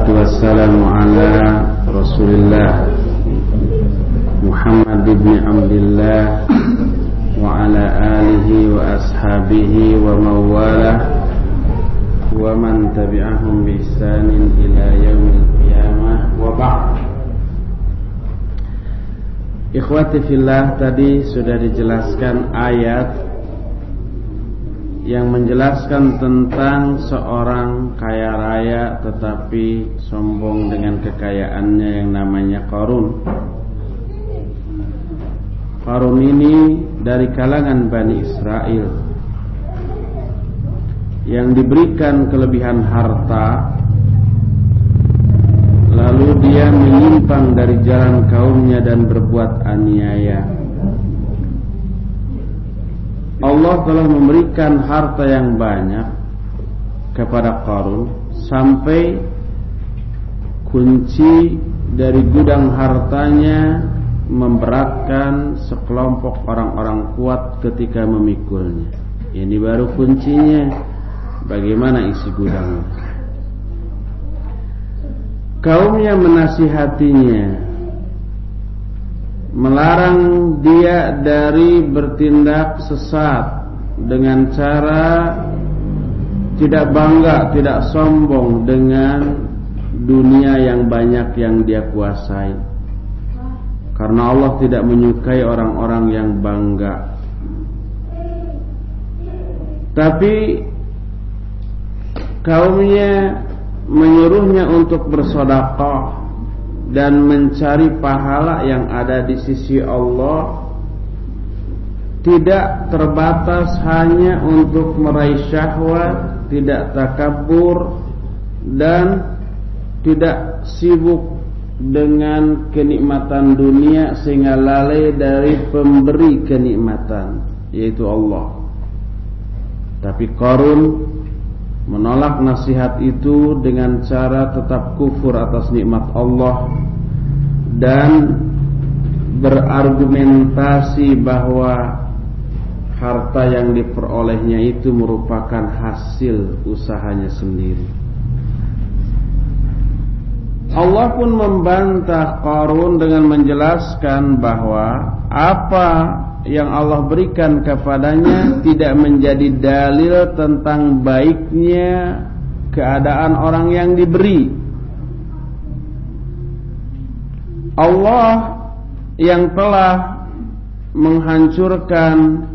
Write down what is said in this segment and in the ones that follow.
Wassalatu wassalamu ala Rasulillah Muhammad ibn Abdillah wa ala alihi wa ashabihi wa mawalah wa man tabi'ahum bi ihsanin ila yaumil qiyamah wa ba'd. Ikhwati fillah, tadi sudah dijelaskan ayat yang menjelaskan tentang seorang kaya raya tetapi sombong dengan kekayaannya yang namanya Qarun. Qarun ini dari kalangan Bani Israel yang diberikan kelebihan harta, lalu dia menyimpang dari jalan kaumnya dan berbuat aniaya. Allah telah memberikan harta yang banyak kepada Qarun sampai kunci dari gudang hartanya memberatkan sekelompok orang-orang kuat ketika memikulnya. Ini baru kuncinya, bagaimana isi gudangnya. Kaumnya menasihatinya, melarang dia dari bertindak sesat dengan cara tidak bangga, tidak sombong dengan dunia yang banyak yang dia kuasai. Karena Allah tidak menyukai orang-orang yang bangga. Tapi kaumnya menyuruhnya untuk bersedekah dan mencari pahala yang ada di sisi Allah, tidak terbatas hanya untuk meraih syahwat, tidak takabur dan tidak sibuk dengan kenikmatan dunia sehingga lalai dari pemberi kenikmatan, yaitu Allah. Tapi Qarun menolak nasihat itu dengan cara tetap kufur atas nikmat Allah dan berargumentasi bahwa harta yang diperolehnya itu merupakan hasil usahanya sendiri. Allah pun membantah Qarun dengan menjelaskan bahwa apa yang Allah berikan kepadanya tidak menjadi dalil tentang baiknya keadaan orang yang diberi. Allah yang telah menghancurkan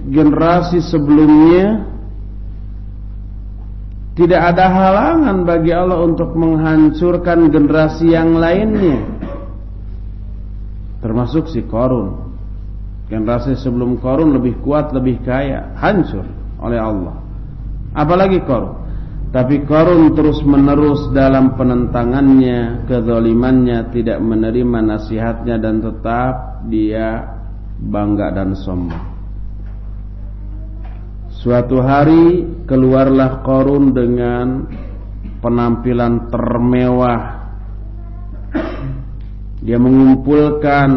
generasi sebelumnya, tidak ada halangan bagi Allah untuk menghancurkan generasi yang lainnya, termasuk si Qarun. Generasi sebelum Qarun lebih kuat, lebih kaya, hancur oleh Allah. Apalagi Qarun. Tapi Qarun terus menerus dalam penentangannya, kezalimannya, tidak menerima nasihatnya dan tetap dia bangga dan sombong. Suatu hari keluarlah Qarun dengan penampilan termewah. Dia mengumpulkan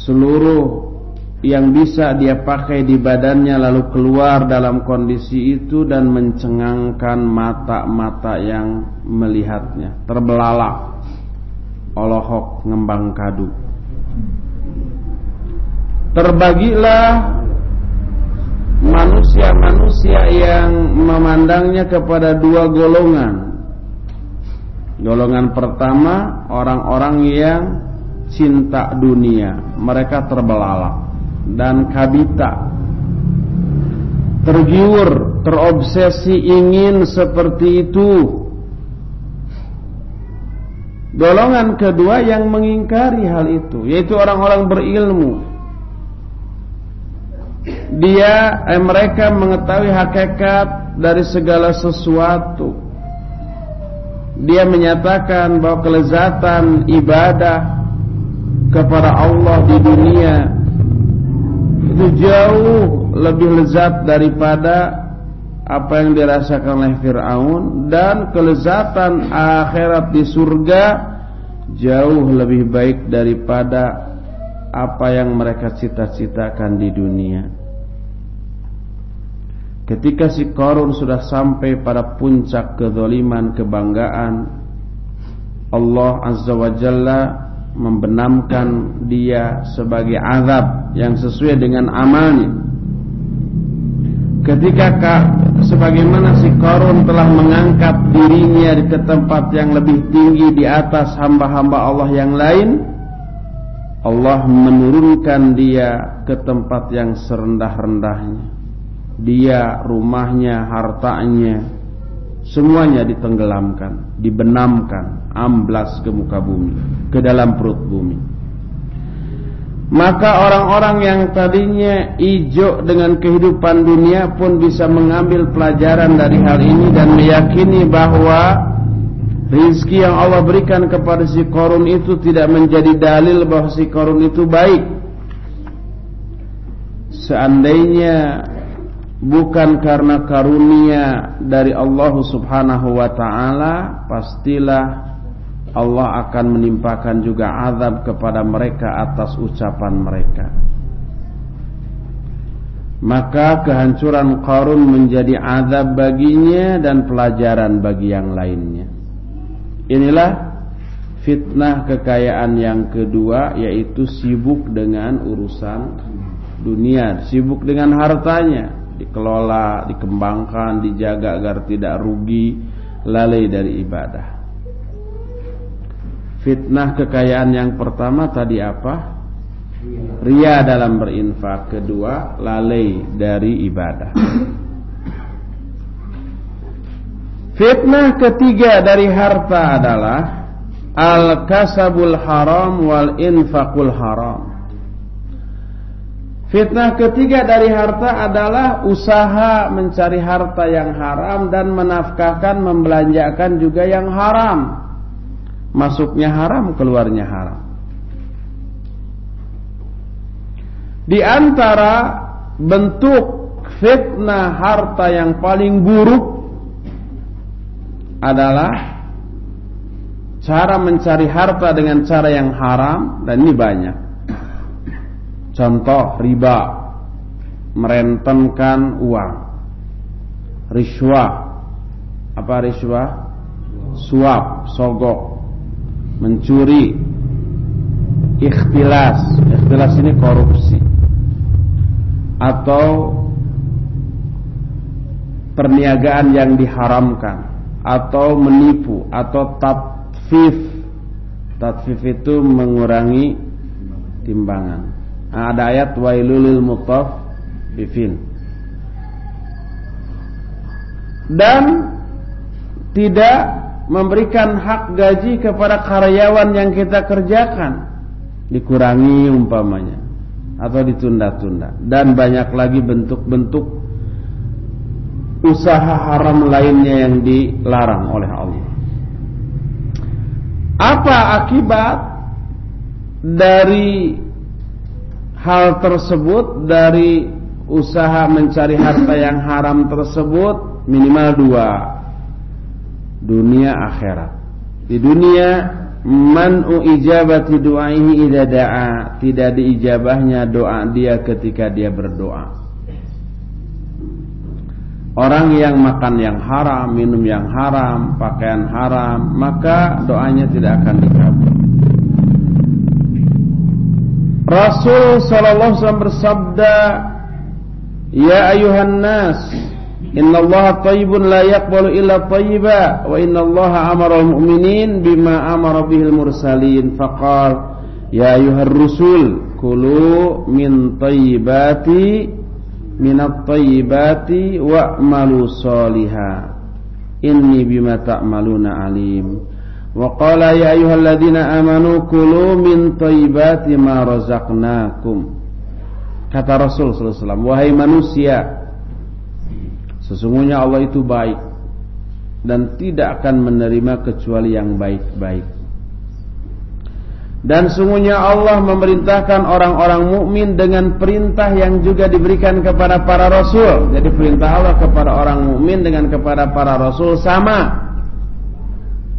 seluruh yang bisa dia pakai di badannya, lalu keluar dalam kondisi itu dan mencengangkan mata-mata yang melihatnya, terbelalak, olohok ngembang kadu. Terbagilah manusia-manusia yang memandangnya kepada dua golongan. Golongan pertama, orang-orang yang cinta dunia, mereka terbelalak dan kabita, tergiur, terobsesi ingin seperti itu. Golongan kedua yang mengingkari hal itu, yaitu orang-orang berilmu. Mereka mengetahui hakikat dari segala sesuatu. Dia menyatakan bahwa kelezatan ibadah kepada Allah di dunia itu jauh lebih lezat daripada apa yang dirasakan oleh Fir'aun, dan kelezatan akhirat di surga jauh lebih baik daripada apa yang mereka cita-citakan di dunia. ketika si Qarun sudah sampai pada puncak kezaliman, kebanggaan, Allah Azza wa Jalla membenamkan dia sebagai azab yang sesuai dengan amalnya. Ketika sebagaimana si Qarun telah mengangkat dirinya ke tempat yang lebih tinggi di atas hamba-hamba Allah yang lain, Allah menurunkan dia ke tempat yang serendah-rendahnya. Dia, rumahnya, hartanya, semuanya ditenggelamkan, dibenamkan, amblas ke muka bumi, ke dalam perut bumi. Maka orang-orang yang tadinya ijo dengan kehidupan dunia pun bisa mengambil pelajaran dari hal ini dan meyakini bahwa rizki yang Allah berikan kepada si Qarun itu tidak menjadi dalil bahwa si Qarun itu baik. Seandainya bukan karena karunia dari Allah Subhanahu wa ta'ala, pastilah Allah akan menimpakan juga azab kepada mereka atas ucapan mereka. Maka kehancuran Qarun menjadi azab baginya dan pelajaran bagi yang lainnya. Inilah fitnah kekayaan yang kedua, yaitu sibuk dengan urusan dunia, sibuk dengan hartanya, dikelola, dikembangkan, dijaga agar tidak rugi, lalai dari ibadah. Fitnah kekayaan yang pertama tadi apa? Ria dalam berinfak. Kedua, lalai dari ibadah. Fitnah ketiga dari harta adalah al-kasabul haram wal infaqul haram. Fitnah ketiga dari harta adalah usaha mencari harta yang haram dan menafkahkan, membelanjakan juga yang haram. Masuknya haram, keluarnya haram. Di antara bentuk fitnah harta yang paling buruk adalah cara mencari harta dengan cara yang haram, dan ini banyak. Contoh, riba, merentenkan uang, riswah. Apa riswah? Suap, sogok, mencuri, ikhtilas. Ikhtilas ini korupsi, atau perniagaan yang diharamkan, atau menipu, atau tatfif. Tatfif itu mengurangi timbangan. Ada ayat wailul mutaffifin. Dan tidak memberikan hak gaji kepada karyawan yang kita kerjakan, dikurangi umpamanya, atau ditunda-tunda. Dan banyak lagi bentuk-bentuk usaha haram lainnya yang dilarang oleh Allah. Apa akibat dari hal tersebut, dari usaha mencari harta yang haram tersebut? Minimal dua, dunia akhirat. Di dunia, man'u ijabati du'aihi idza da'a, tidak diijabahnya doa dia ketika dia berdoa. Orang yang makan yang haram, minum yang haram, pakaian haram, maka doanya tidak akan dikabul. Rasul sallallahu alaihi wasallam bersabda, "Ya ayuhan nas, innallaha thayyibun la yaqbalu illa thayyiba, wa innallaha amara al-mu'minin bima amara bihil mursalin." Faqala, "Ya ayuhar rusul, kulu min thayyibati minat thayyibati wa'malu shaliha, inni bima ta'maluna alim." Wa qala ya ayyuhalladzina amanu kulu min thayyibati ma razaqnakum. Kata Rasul sallallahu alaihi wasallam, wahai manusia, sesungguhnya Allah itu baik dan tidak akan menerima kecuali yang baik-baik. Dan sungguhnya Allah memerintahkan orang-orang mukmin dengan perintah yang juga diberikan kepada para rasul. Jadi perintah Allah kepada orang mukmin dengan kepada para rasul sama.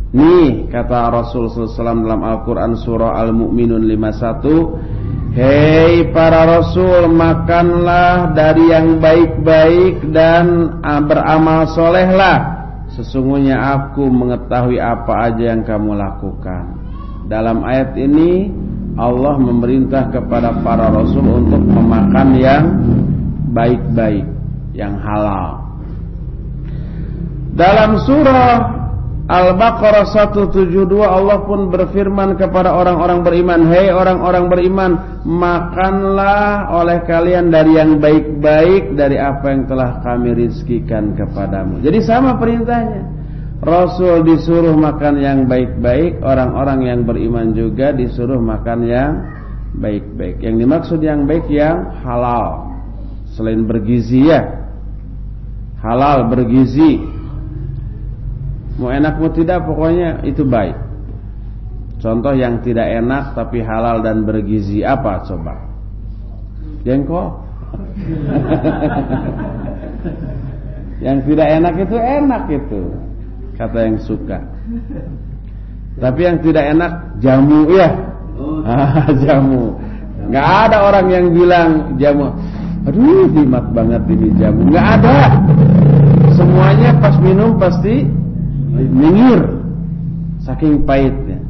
Nih kata Rasul sallallahu alaihi wasallam dalam Al-Qur'an surah Al-Mu'minun 51, Hei para rasul, makanlah dari yang baik-baik dan beramal solehlah. Sesungguhnya aku mengetahui apa aja yang kamu lakukan. Dalam ayat ini Allah memerintah kepada para rasul untuk memakan yang baik-baik, yang halal. Dalam surah Al-Baqarah 172 Allah pun berfirman kepada orang-orang beriman, hei orang-orang beriman, makanlah oleh kalian dari yang baik-baik dari apa yang telah kami rizkikan kepadamu. Jadi sama perintahnya. Rasul disuruh makan yang baik-baik, orang-orang yang beriman juga disuruh makan yang baik-baik. Yang dimaksud yang baik yang halal, selain bergizi ya, halal bergizi. Mau enak mau tidak pokoknya itu baik. Contoh yang tidak enak tapi halal dan bergizi apa coba? Jengkol. Yang tidak enak itu kata yang suka. Tapi yang tidak enak jamu ya. Jamu. Nggak ada orang yang bilang jamu, aduh nikmat banget ini jamu. Nggak ada. Semuanya pas minum pasti mengir saking pahitnya.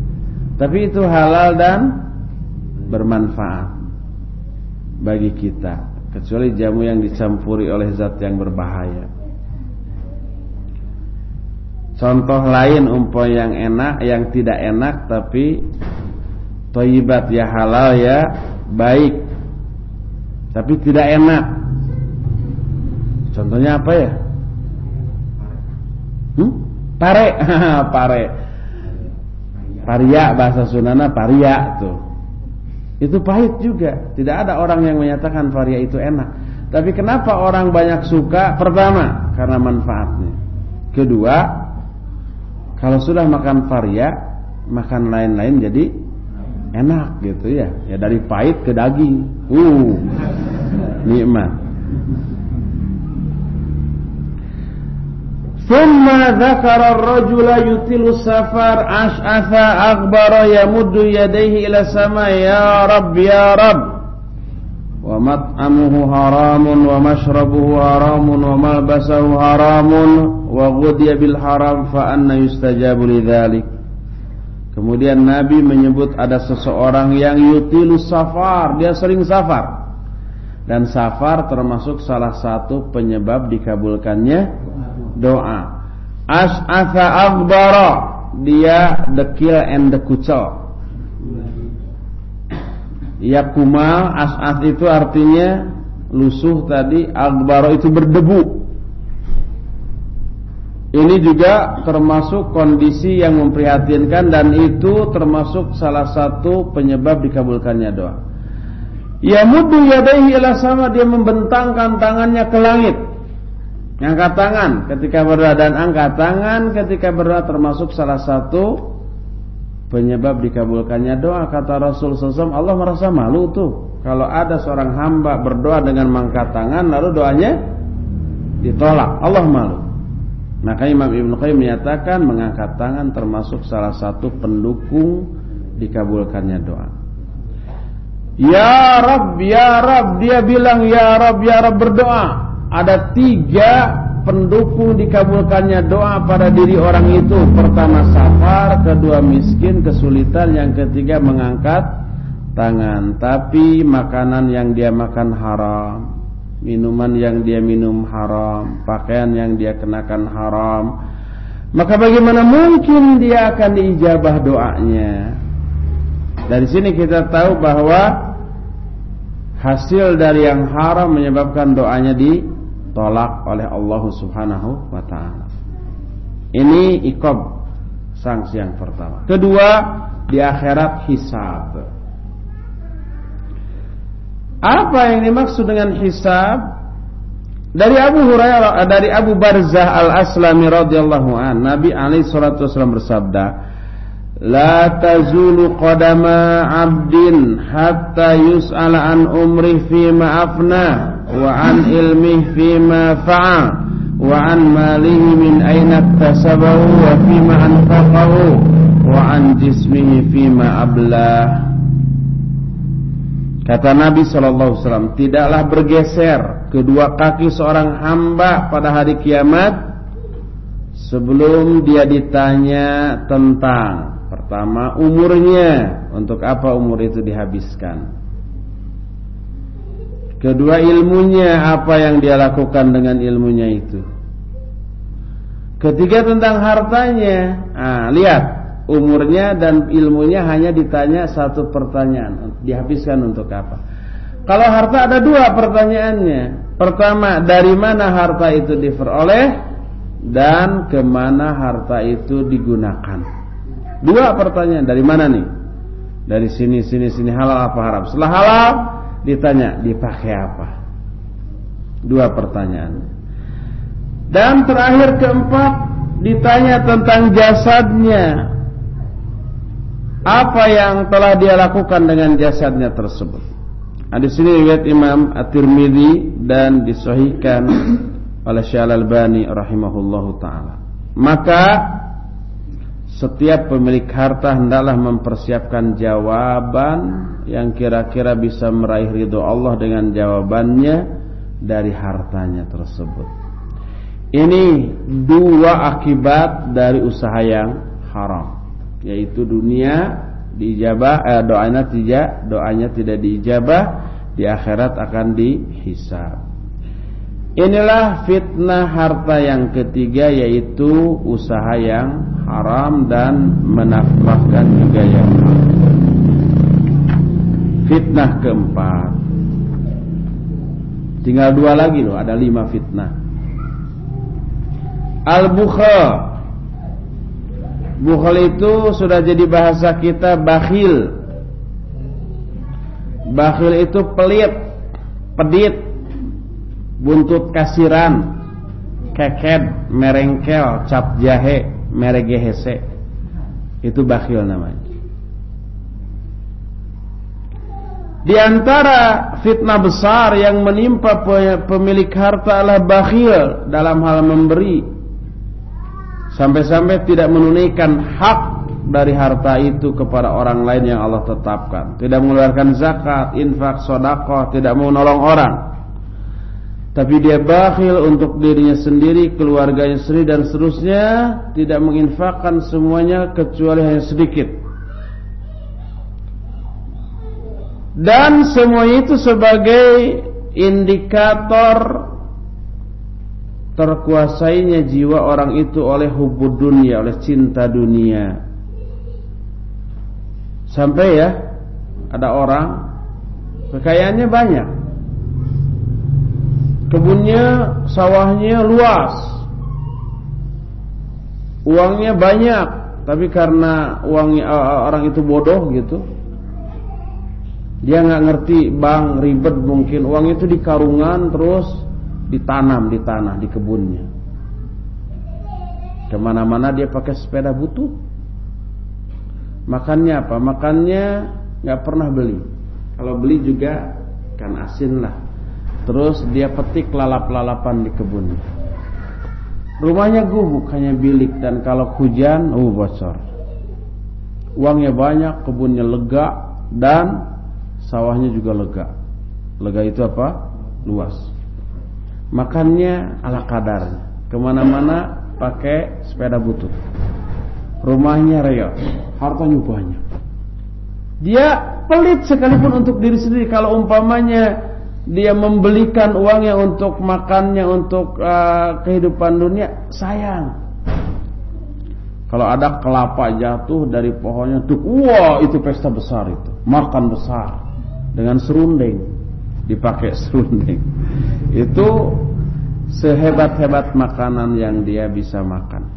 Tapi itu halal dan bermanfaat bagi kita, kecuali jamu yang dicampuri oleh zat yang berbahaya. Contoh lain umpama yang enak, yang tidak enak tapi thayyibat ya halal ya baik, tapi tidak enak. Contohnya apa ya? Pare, paria bahasa Sundana paria tuh. Itu pahit juga. Tidak ada orang yang menyatakan paria itu enak. Tapi kenapa orang banyak suka? Pertama, karena manfaatnya. Kedua, kalau sudah makan paria, makan lain-lain jadi enak gitu ya. Ya dari pahit ke daging. Nikmat. Thumma dzakara ar-rajula yutilu safar ash'atha aghbara yamuddu yadayhi ila sama ya Rabb wa mat'amuhu haramun wa mashrabuhu haramun wa malbasahu haramun wa ghudhiya bil haram fa anna yustajabu lidzalik. Kemudian Nabi menyebut ada seseorang yang yutilu safar, dia sering safar. Dan safar termasuk salah satu penyebab dikabulkannya doa. Ash'atha aghbara, dia dekil and dekucel. Ya kumal, ash'ath itu artinya lusuh tadi, aghbara itu berdebu. Ini juga termasuk kondisi yang memprihatinkan dan itu termasuk salah satu penyebab dikabulkannya doa. Yamuddu yadayhi ila sama, dia membentangkan tangannya ke langit. Angkat tangan ketika berdoa dan angkat tangan ketika berdoa termasuk salah satu penyebab dikabulkannya doa. Kata Rasul SAW, Allah merasa malu tuh kalau ada seorang hamba berdoa dengan mengangkat tangan lalu doanya ditolak. Allah malu. Maka Imam Ibnu Qayyim menyatakan mengangkat tangan termasuk salah satu pendukung dikabulkannya doa. Ya Rabb, ya Rabb, dia bilang ya Rabb berdoa. Ada 3 pendukung dikabulkannya doa pada diri orang itu. Pertama safar, kedua miskin, kesulitan, yang ketiga mengangkat tangan. Tapi makanan yang dia makan haram, minuman yang dia minum haram, pakaian yang dia kenakan haram, maka bagaimana mungkin dia akan diijabah doanya? Dari sini kita tahu bahwa hasil dari yang haram menyebabkan doanya ditolak oleh Allah Subhanahu wa ta'ala. Ini iqab, sanksi yang pertama. Kedua, di akhirat hisab. Apa yang dimaksud dengan hisab? Dari Abu Hurairah, dari Abu Barzah Al-Aslami radhiyallahu an, Nabi alaihi salatu wasallam bersabda, la tazulu qadama 'abdin hatta yus'ala an umrihi fima afna wa an ilmihi fima fa'a wa an malihi min aina iktasabahu wa fima anfaqahu wa an jismihi fima ablah. Kata Nabi SAW, tidaklah bergeser kedua kaki seorang hamba pada hari kiamat sebelum dia ditanya tentang, pertama, umurnya, untuk apa umur itu dihabiskan. Kedua, ilmunya, apa yang dia lakukan dengan ilmunya itu. Ketiga, tentang hartanya. Lihat, umurnya dan ilmunya hanya ditanya satu pertanyaan, dihabiskan untuk apa. Kalau harta ada dua pertanyaannya. Pertama, dari mana harta itu diperoleh, dan kemana harta itu digunakan. Dua pertanyaan. Dari mana nih? Dari sini, halal apa haram. Setelah halal, ditanya dipakai apa. Dua pertanyaan. Dan terakhir, keempat, ditanya tentang jasadnya. Apa yang telah dia lakukan dengan jasadnya tersebut. Di sini riwayat Imam At-Tirmidzi dan disahihkan oleh Syekh Al-Albani rahimahullahu taala. Maka setiap pemilik harta hendaklah mempersiapkan jawaban yang kira-kira bisa meraih ridho Allah dengan jawabannya dari hartanya tersebut. Ini dua akibat dari usaha yang haram, yaitu dunia diijabah, doanya tidak diijabah, di akhirat akan dihisab. Inilah fitnah harta yang ketiga, yaitu usaha yang haram dan menafkahkan juga yang haram. Fitnah keempat, tinggal dua lagi loh, ada 5 fitnah. Al-bukhal. Bukhal itu sudah jadi bahasa kita bakhil. Bakhil itu pelit, pedit, buntut kasiran, keked, merengkel, cap jahe, meregehese. Itu bakhil namanya. Di antara fitnah besar yang menimpa pemilik harta adalah bakhil dalam hal memberi, sampai-sampai tidak menunaikan hak dari harta itu kepada orang lain yang Allah tetapkan. Tidak mengeluarkan zakat, infak, sedekah, tidak mau menolong orang. Tapi dia bakhil untuk dirinya sendiri, keluarganya sendiri dan seterusnya, tidak menginfakkan semuanya kecuali hanya sedikit. Dan semua itu sebagai indikator terkuasainya jiwa orang itu oleh hubbud dunia, oleh cinta dunia. Sampai ya, ada orang kekayaannya banyak, kebunnya, sawahnya luas, uangnya banyak, tapi karena orang itu bodoh gitu, dia nggak ngerti bank, ribet mungkin, uang itu di karungan terus ditanam di tanah, di kebunnya. Kemana-mana dia pakai sepeda butut. Makannya apa? Makannya nggak pernah beli. Kalau beli juga kan asin lah. Terus dia petik lalap-lalapan di kebunnya. Rumahnya gubuk, hanya bilik, dan kalau hujan, bocor. Uangnya banyak, kebunnya lega, dan sawahnya juga lega. Lega itu apa? Luas. Makannya ala kadarnya, kemana-mana pakai sepeda butut. Rumahnya reot, hartanya banyak. Dia pelit sekalipun untuk diri sendiri. Kalau umpamanya dia membelikan uangnya untuk makannya, untuk kehidupan dunia, sayang. Kalau ada kelapa jatuh dari pohonnya, wah itu pesta besar, itu makan besar dengan serundeng, dipakai serundeng. Itu sehebat-hebat makanan yang dia bisa makan.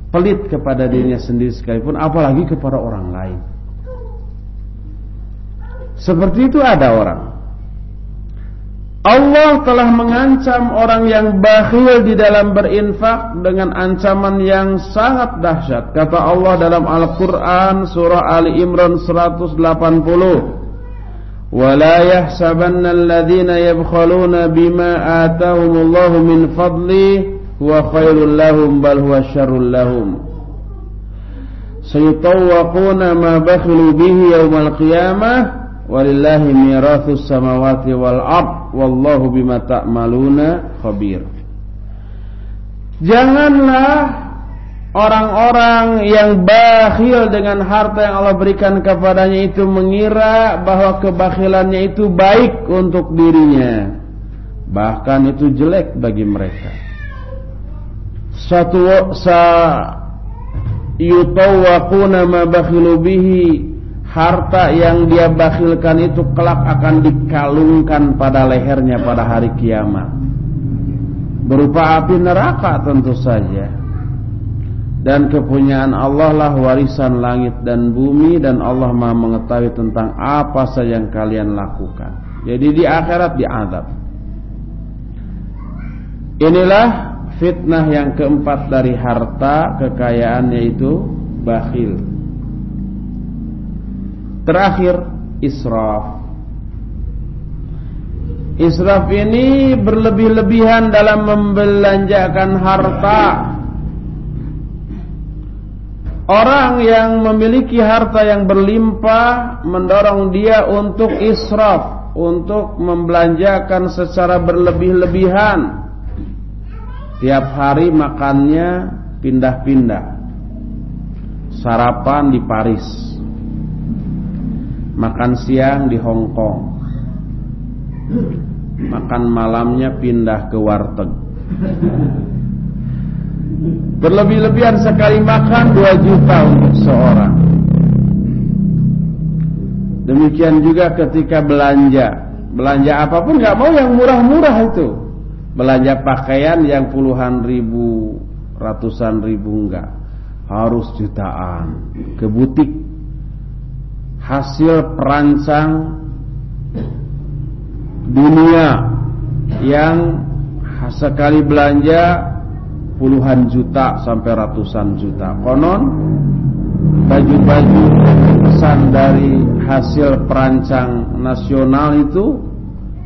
Pelit kepada dirinya sendiri sekalipun, apalagi kepada orang lain. Seperti itu ada orang. Allah telah mengancam orang yang bakhil di dalam berinfak dengan ancaman yang sangat dahsyat. Kata Allah dalam Al-Quran surah Ali Imran 180, وَلَا يَحْسَبَنَّ الَّذِينَ يَبْخَلُونَ بِمَا آتَاهُمُ اللَّهُ مِنْ فَضْلِهِ هُوَ خَيْرٌ لَهُمْ بَلْ هُوَ شَرٌ لَهُمْ سَيُطَوَّقُونَ مَا بَخِلُوا بِهِ يَوْمَ الْقِيَامَةِ Walillahi mirathus samawati wal ard wallahu bima ta'maluna khabir. Janganlah orang-orang yang bakhil dengan harta yang Allah berikan kepadanya itu mengira bahwa kebakhilannya itu baik untuk dirinya, bahkan itu jelek bagi mereka. Yutawwaquna ma bakhilu bihi, harta yang dia bakhilkan itu kelak akan dikalungkan pada lehernya pada hari kiamat, berupa api neraka tentu saja. Dan kepunyaan Allah lah warisan langit dan bumi, dan Allah Maha mengetahui tentang apa saja yang kalian lakukan. Jadi di akhirat diazab. Inilah fitnah yang keempat dari harta kekayaan, yaitu bakhil. Terakhir, israf. Israf ini berlebih-lebihan dalam membelanjakan harta. Orang yang memiliki harta yang berlimpah mendorong dia untuk israf, untuk membelanjakan secara berlebih-lebihan. Tiap hari makannya pindah-pindah. Sarapan di Paris, makan siang di Hong Kong, makan malamnya pindah ke warteg. Berlebih-lebihan, sekali makan 2 juta untuk seorang. Demikian juga ketika belanja apapun gak mau yang murah-murah itu. Belanja pakaian yang puluhan ribu, ratusan ribu, enggak, harus jutaan. Ke butik, hasil perancang dunia yang sekali belanja puluhan juta sampai ratusan juta. Konon baju-baju pesan dari hasil perancang nasional itu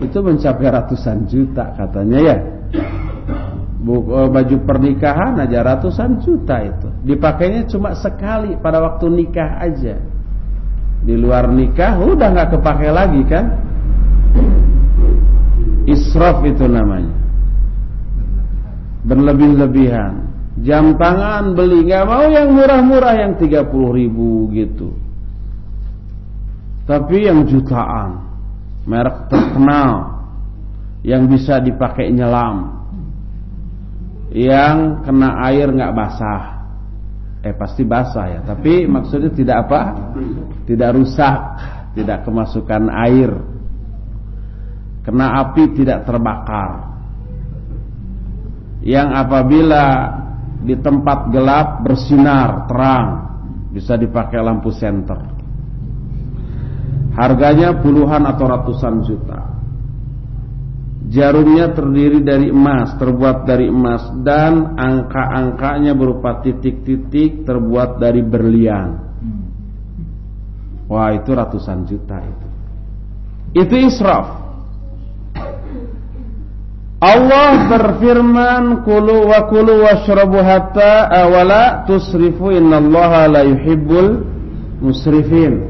mencapai ratusan juta katanya ya. Baju pernikahan aja ratusan juta itu. Dipakainya cuma sekali pada waktu nikah aja. Di luar nikah udah gak kepake lagi kan. Israf itu namanya. Berlebih-lebihan. Jam tangan beli, gak mau yang murah-murah yang 30.000 gitu, tapi yang jutaan, merek terkenal, yang bisa dipakai nyelam, yang kena air gak basah. Pasti basah ya, tapi maksudnya tidak apa? Tidak rusak, tidak kemasukan air, kena api tidak terbakar, yang apabila di tempat gelap bersinar terang, bisa dipakai lampu senter. Harganya puluhan atau ratusan juta. Jarumnya terdiri dari emas, terbuat dari emas, dan angka-angkanya berupa titik-titik terbuat dari berlian. Wah, itu ratusan juta itu. Itu israf. Allah berfirman, kulu washrabu hatta awala tusrifu innallaha la yuhibbul musrifin.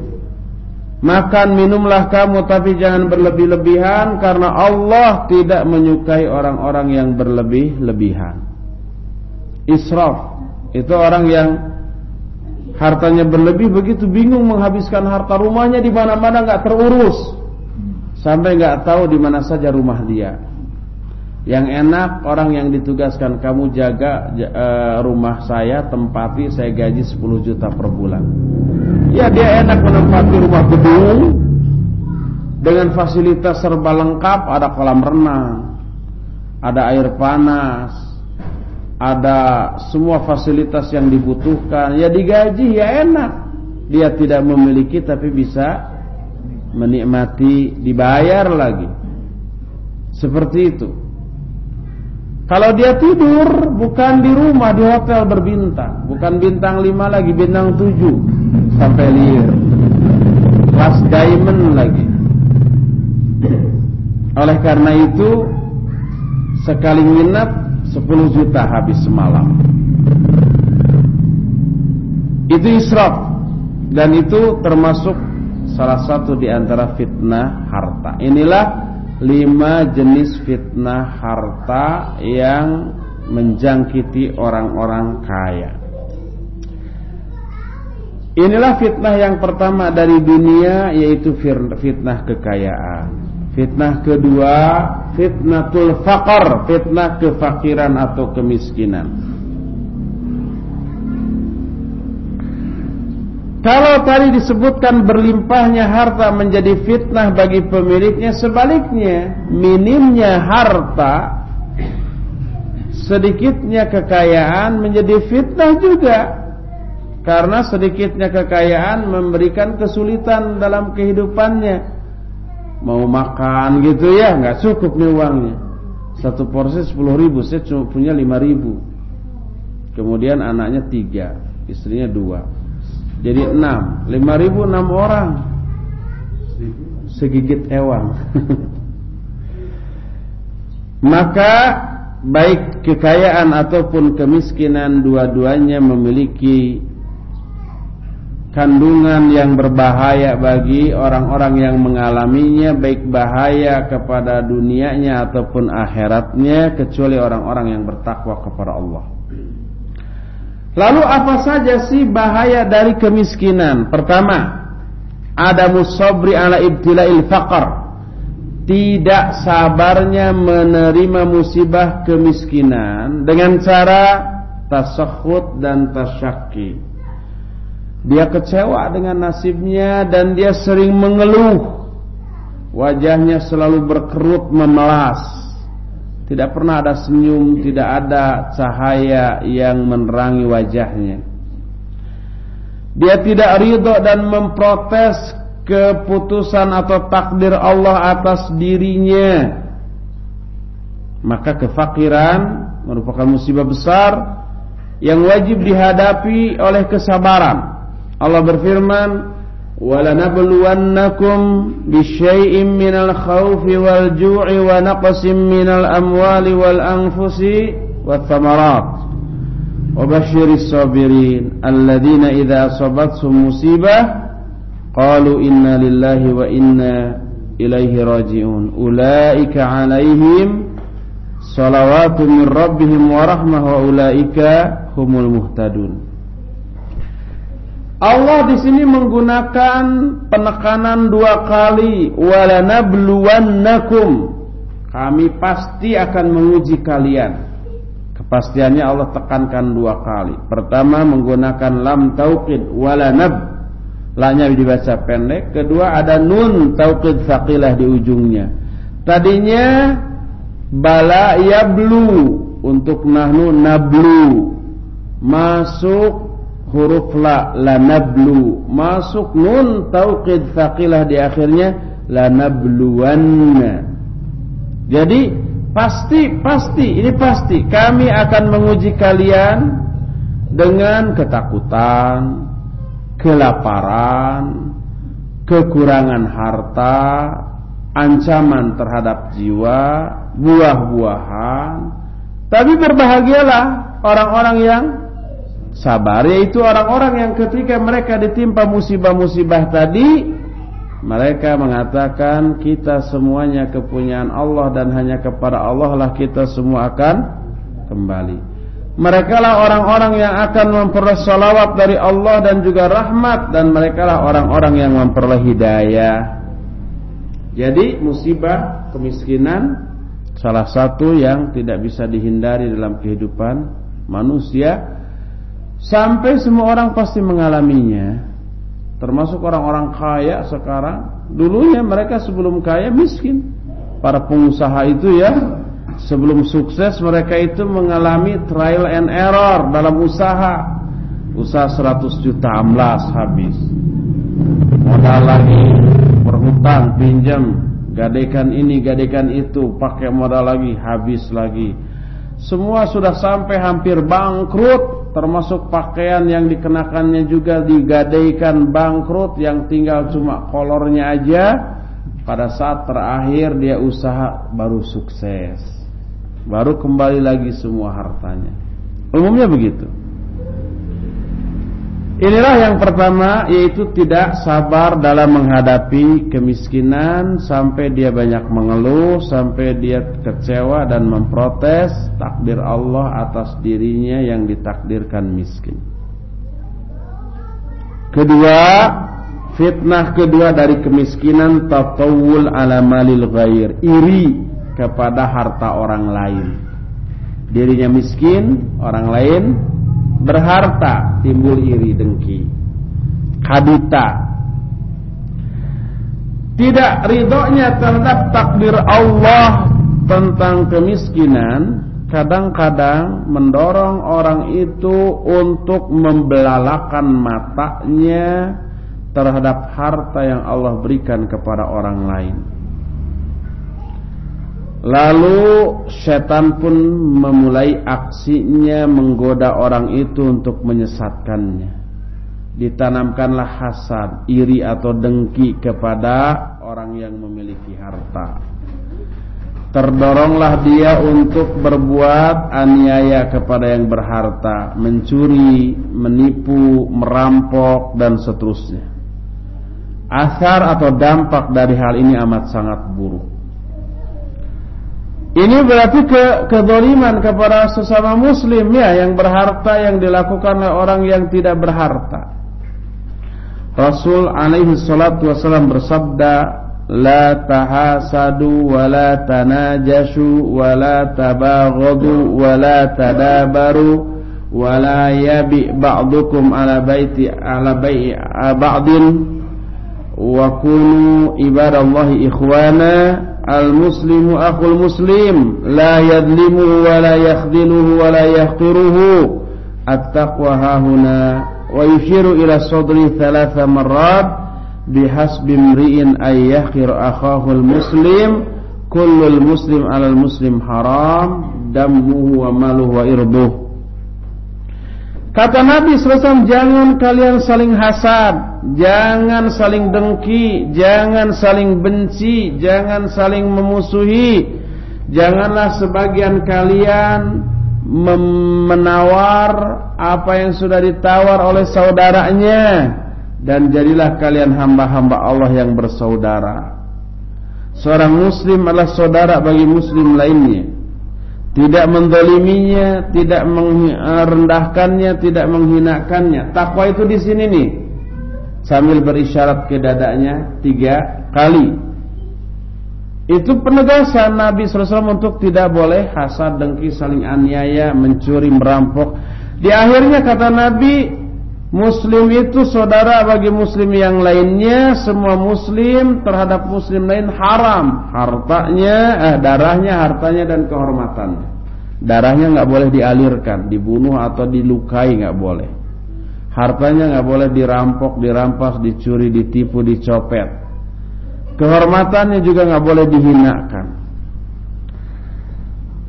Makan minumlah kamu, tapi jangan berlebih-lebihan, karena Allah tidak menyukai orang-orang yang berlebih-lebihan. Israf itu orang yang hartanya berlebih, begitu bingung menghabiskan harta, rumahnya di mana-mana nggak terurus, sampai nggak tahu di mana saja rumah dia. Yang enak orang yang ditugaskan, kamu jaga rumah saya, tempati, saya gaji 10 juta per bulan. Ya, dia enak menempati rumah gedung dengan fasilitas serba lengkap, ada kolam renang, ada air panas, ada semua fasilitas yang dibutuhkan. Ya digaji, ya enak. Dia tidak memiliki tapi bisa menikmati, dibayar lagi. Seperti itu. Kalau dia tidur bukan di rumah, di hotel berbintang, bukan bintang 5 lagi, bintang 7 sampai lir, kelas diamond lagi. Oleh karena itu, sekali nginep 10 juta habis semalam. Itu israf, dan itu termasuk salah satu di antara fitnah harta. Inilah 5 jenis fitnah harta yang menjangkiti orang-orang kaya. Inilah fitnah yang pertama dari dunia, yaitu fitnah kekayaan. Fitnah kedua, fitnatul faqr, fitnah kefakiran atau kemiskinan. Kalau tadi disebutkan berlimpahnya harta menjadi fitnah bagi pemiliknya, sebaliknya minimnya harta, sedikitnya kekayaan menjadi fitnah juga. Karena sedikitnya kekayaan memberikan kesulitan dalam kehidupannya. Mau makan gitu ya, nggak cukup nih uangnya. Satu porsi 10.000, saya cuma punya 5.000. Kemudian anaknya 3, istrinya 2, jadi 6. 5.000 6 orang, segigit ewang. Maka baik kekayaan ataupun kemiskinan, dua-duanya memiliki kandungan yang berbahaya bagi orang-orang yang mengalaminya, baik bahaya kepada dunianya ataupun akhiratnya, kecuali orang-orang yang bertakwa kepada Allah. Lalu apa saja sih bahaya dari kemiskinan? Pertama, adamus sabri ala ibtila'il faqr, tidak sabarnya menerima musibah kemiskinan dengan cara tasakhut dan tasyakki. Dia kecewa dengan nasibnya dan dia sering mengeluh. Wajahnya selalu berkerut memelas. Tidak pernah ada senyum, tidak ada cahaya yang menerangi wajahnya. Dia tidak ridho dan memprotes keputusan atau takdir Allah atas dirinya. Maka kefakiran merupakan musibah besar yang wajib dihadapi oleh kesabaran. Allah berfirman, وَلَنَبْلُوَنَّكُمْ بِشَيْءٍ مِّنَ الْخَوْفِ وَالْجُوعِ وَنَقْصٍ مِّنَ الْأَمْوَالِ وَالْأَنفُسِ وَالثَّمَرَاتِ وَبَشِّرِ الصَّابِرِينَ الَّذِينَ إِذَا أَصَابَتْهُمْ مُصِيبَةٌ قَالُوا إِنَّا لِلَّهِ وَإِنَّا إِلَيْهِ رَاجِعُونَ أُولَئِكَ عَلَيْهِمْ صَلَوَاتٌ مِّن رَّبِّهِمْ وَرَحْمَةٌ وَأُولَئِكَ هُمُ الْمُهْتَدُونَ. Allah di sini menggunakan penekanan 2 kali, walanabluwannakum, kami pasti akan menguji kalian. Kepastiannya Allah tekankan 2 kali. Pertama menggunakan lam taukid, walanab, lanya dibaca pendek. Kedua ada nun taukid tsaqilah di ujungnya. Tadinya bala yablu, untuk nahnu nablu, masuk huruf la nablu, masuk nun tauqid tsaqilah di akhirnya lanabluwanna. Jadi pasti ini pasti kami akan menguji kalian dengan ketakutan, kelaparan, kekurangan harta, ancaman terhadap jiwa, buah-buahan. Tapi berbahagialah orang-orang yang sabar, yaitu orang-orang yang ketika mereka ditimpa musibah-musibah tadi, mereka mengatakan kita semuanya kepunyaan Allah dan hanya kepada Allah lah kita semua akan kembali. Mereka lah orang-orang yang akan memperoleh salawat dari Allah dan juga rahmat, dan mereka lah orang-orang yang memperoleh hidayah. Jadi musibah kemiskinan salah satu yang tidak bisa dihindari dalam kehidupan manusia. Sampai semua orang pasti mengalaminya, termasuk orang-orang kaya sekarang. Dulunya mereka sebelum kaya miskin. Para pengusaha itu ya, sebelum sukses mereka itu mengalami trial and error dalam usaha. Usaha 100 juta amblas habis, modal lagi, berhutang, pinjam, gadaikan ini, gadaikan itu, pakai modal lagi, habis lagi. Semua sudah sampai hampir bangkrut. Termasuk pakaian yang dikenakannya juga digadaikan bangkrut, yang tinggal cuma kolornya aja. Pada saat terakhir dia usaha baru sukses, baru kembali lagi semua hartanya. Umumnya begitu. Inilah yang pertama, yaitu tidak sabar dalam menghadapi kemiskinan sampai dia banyak mengeluh, sampai dia kecewa dan memprotes takdir Allah atas dirinya yang ditakdirkan miskin. Kedua, fitnah kedua dari kemiskinan, tatawul ala malil ghair, iri kepada harta orang lain. Dirinya miskin, orang lain berharta, timbul iri dengki, kadita. Tidak ridhonya terhadap takdir Allah tentang kemiskinan kadang-kadang mendorong orang itu untuk membelalakan matanya terhadap harta yang Allah berikan kepada orang lain. Lalu setan pun memulai aksinya menggoda orang itu untuk menyesatkannya. Ditanamkanlah hasad, iri atau dengki kepada orang yang memiliki harta. Terdoronglah dia untuk berbuat aniaya kepada yang berharta, mencuri, menipu, merampok, dan seterusnya. Asar atau dampak dari hal ini amat sangat buruk. Ini berarti kezaliman kepada sesama muslim ya, yang berharta yang dilakukan oleh orang yang tidak berharta. Rasul alaihi salatu wasallam bersabda, la tahasadu wa la tanajashu wa la tabaghadu wa la tadabaru wa la yabi ba'dukum ala bai'i ba'din wa kunu ibadallahi ikhwana. Al-muslimu akhul muslim, la yadlimuhu wa la yakhdiluhu wa la yahqiruhu. At-taqwa hahuna. Wa yushiru ila sadri 3 marrat, bihasbi imri'in ay yahqir akhahu al-muslim, kullul muslim 'alal muslim haram, damuhu wa maluhu wa irduh. Kata Nabi SAW, jangan kalian saling hasad, jangan saling dengki, jangan saling benci, jangan saling memusuhi. Janganlah sebagian kalian menawar apa yang sudah ditawar oleh saudaranya, dan jadilah kalian hamba-hamba Allah yang bersaudara. Seorang muslim adalah saudara bagi muslim lainnya. Tidak menzaliminya, tidak merendahkannya, tidak menghinakannya. Takwa itu di sini nih. Sambil berisyarat ke dadanya 3 kali. Itu penegasan Nabi SAW untuk tidak boleh hasad, dengki, saling aniaya, mencuri, merampok. Di akhirnya kata Nabi, muslim itu saudara bagi muslim yang lainnya. Semua muslim terhadap muslim lain haram hartanya, darahnya, hartanya, dan kehormatannya. Darahnya nggak boleh dialirkan, dibunuh atau dilukai nggak boleh. Hartanya nggak boleh dirampok, dirampas, dicuri, ditipu, dicopet. Kehormatannya juga nggak boleh dihinakan.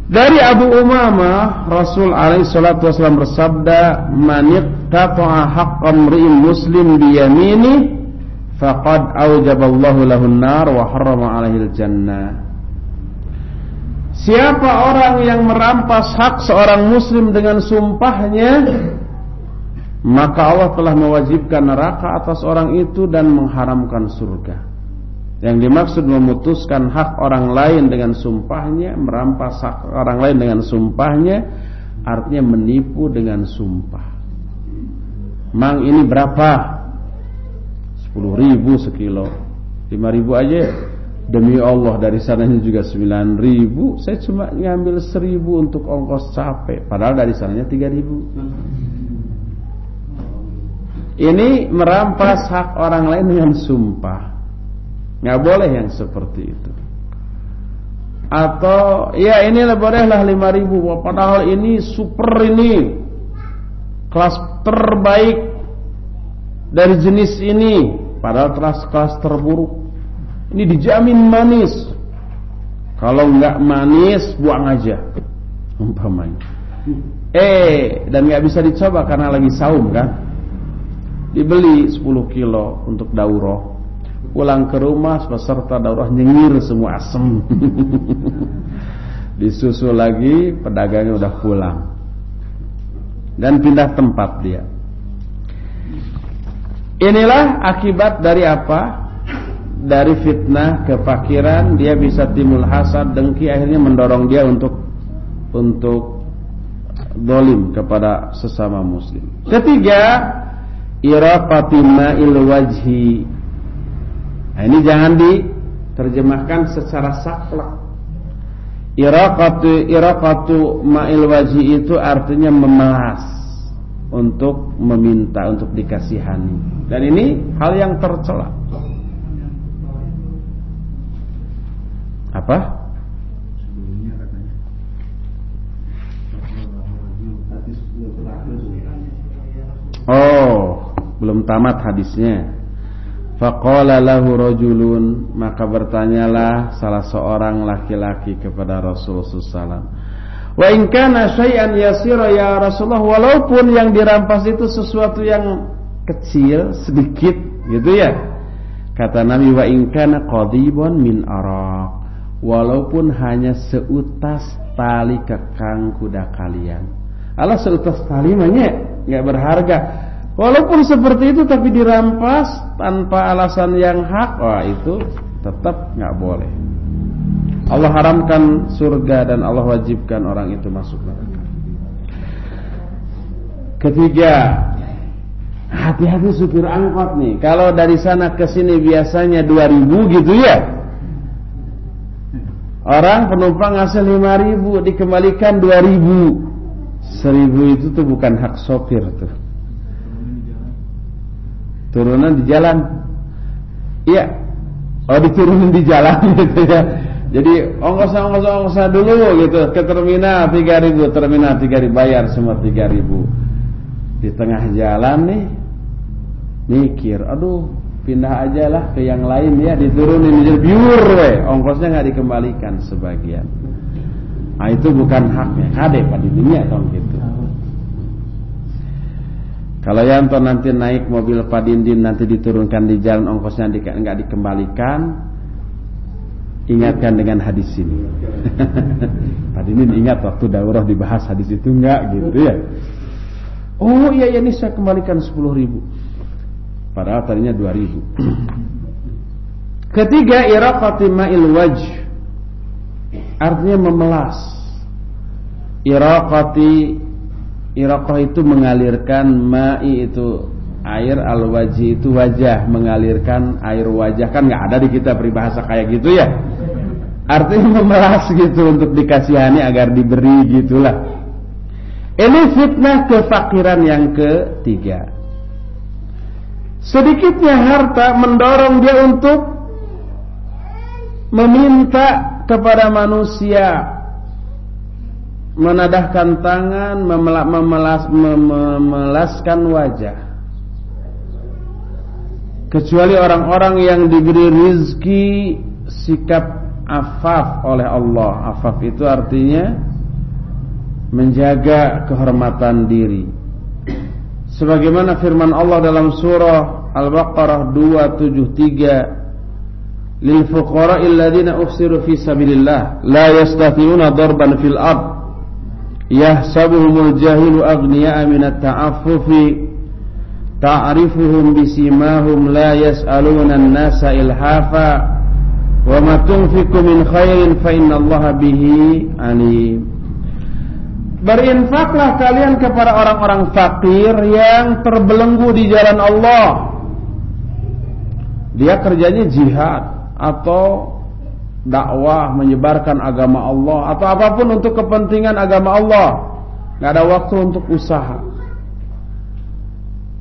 Dari Abu Umamah, Rasul alaihi salatu wasallam bersabda, "Man iqtata'a haqqan imri'in muslim bi yaminihi faqad aujaballahu lahun nar wa harrama 'alaihi al-jannah." Siapa orang yang merampas hak seorang muslim dengan sumpahnya, maka Allah telah mewajibkan neraka atas orang itu dan mengharamkan surga. Yang dimaksud memutuskan hak orang lain dengan sumpahnya, merampas hak orang lain dengan sumpahnya, artinya menipu dengan sumpah. Mang ini berapa? 10.000 sekilo, 5.000 aja. Demi Allah dari sananya juga 9.000. Saya cuma ngambil 1.000 untuk ongkos capek, padahal dari sananya 3.000. Ini merampas hak orang lain dengan sumpah. Nggak boleh yang seperti itu. Atau ya ini bolehlah 5.000, padahal ini super, ini kelas terbaik dari jenis ini, padahal kelas terburuk. Ini dijamin manis. Kalau nggak manis buang aja, umpamanya. Dan nggak bisa dicoba karena lagi saum kan. Dibeli 10 kilo untuk daurah. Pulang ke rumah peserta daurah nyengir semua asem. Disusul lagi, pedagangnya udah pulang dan pindah tempat dia. Inilah akibat dari apa? Dari fitnah kefakiran, dia bisa timbul hasad, dengki, akhirnya mendorong dia untuk zalim kepada sesama muslim. Ketiga, iraqati ma'il wajhi. Nah, ini jangan diterjemahkan secara saklek. Iraqatu ma'il wajhi itu artinya memelas, untuk meminta, untuk dikasihani. Dan ini hal yang tercela. Apa? Oh, belum tamat hadisnya. Faqala lahu rajulun, maka bertanyalah salah seorang laki-laki kepada Rasulullah SAW. Wa in kana syai'an yasira ya Rasulullah, walaupun yang dirampas itu sesuatu yang kecil, sedikit gitu ya. Kata Nabi, wa in kana qadibun min araq, walaupun hanya seutas tali kekang kuda kalian. Allah, seutas tali mah enggak berharga. Walaupun seperti itu tapi dirampas tanpa alasan yang hak, wah itu tetap enggak boleh. Allah haramkan surga dan Allah wajibkan orang itu masuk neraka. Ketiga, hati-hati supir angkot nih. Kalau dari sana ke sini biasanya 2.000 gitu ya. Orang penumpang asal 5.000 dikembalikan 2.000. 1.000 itu tuh bukan hak sopir tuh. Turunan di jalan. Iya. Oh, diturunin di jalan gitu ya. Jadi ongkos dulu gitu ke terminal 3.000, terminal 3.000, bayar semua 3.000. Di tengah jalan nih mikir, aduh pindah aja lah ke yang lain ya, diturunin jadi biur we, ongkosnya nggak dikembalikan sebagian. Nah itu bukan haknya, kade pada dunia tong gitu. Kalau yang tuh nanti naik mobil Padindin nanti diturunkan di jalan, ongkosnya nggak dikembalikan, ingatkan dengan hadis ini. Padindin ingat waktu daurah dibahas hadis itu enggak gitu ya. Oh iya ini saya kembalikan 10.000, padahal tadinya 2.000. Ketiga, iraqati ma'il wajh, artinya memelas. Iraqah itu mengalirkan, ma'i itu air, al-wajhi itu wajah, mengalirkan air wajah. Kan nggak ada di kita peribahasa kayak gitu ya. Artinya memelas gitu untuk dikasihani agar diberi gitulah. Ini fitnah kefakiran yang ketiga. Sedikitnya harta mendorong dia untuk meminta kepada manusia, menadahkan tangan, memelaskan wajah. Kecuali orang-orang yang diberi rizki sikap afaf oleh Allah. Afaf itu artinya menjaga kehormatan diri. Sebagaimana firman Allah dalam surah Al-Baqarah 273, lil fuqara'il ladzina uhsiru fi sabilillah la yastati'una darban fil ard yahsabuhumul jahilu aghniya'a minat ta'affufi ta'rifuhum bisimahum la yas'aluna an-nasa ilhafa wa ma tunfiqu min khairin fa innallaha bihi alim. Berinfaklah kalian kepada orang-orang fakir yang terbelenggu di jalan Allah. Dia kerjanya jihad atau dakwah, menyebarkan agama Allah atau apapun untuk kepentingan agama Allah. Gak ada waktu untuk usaha.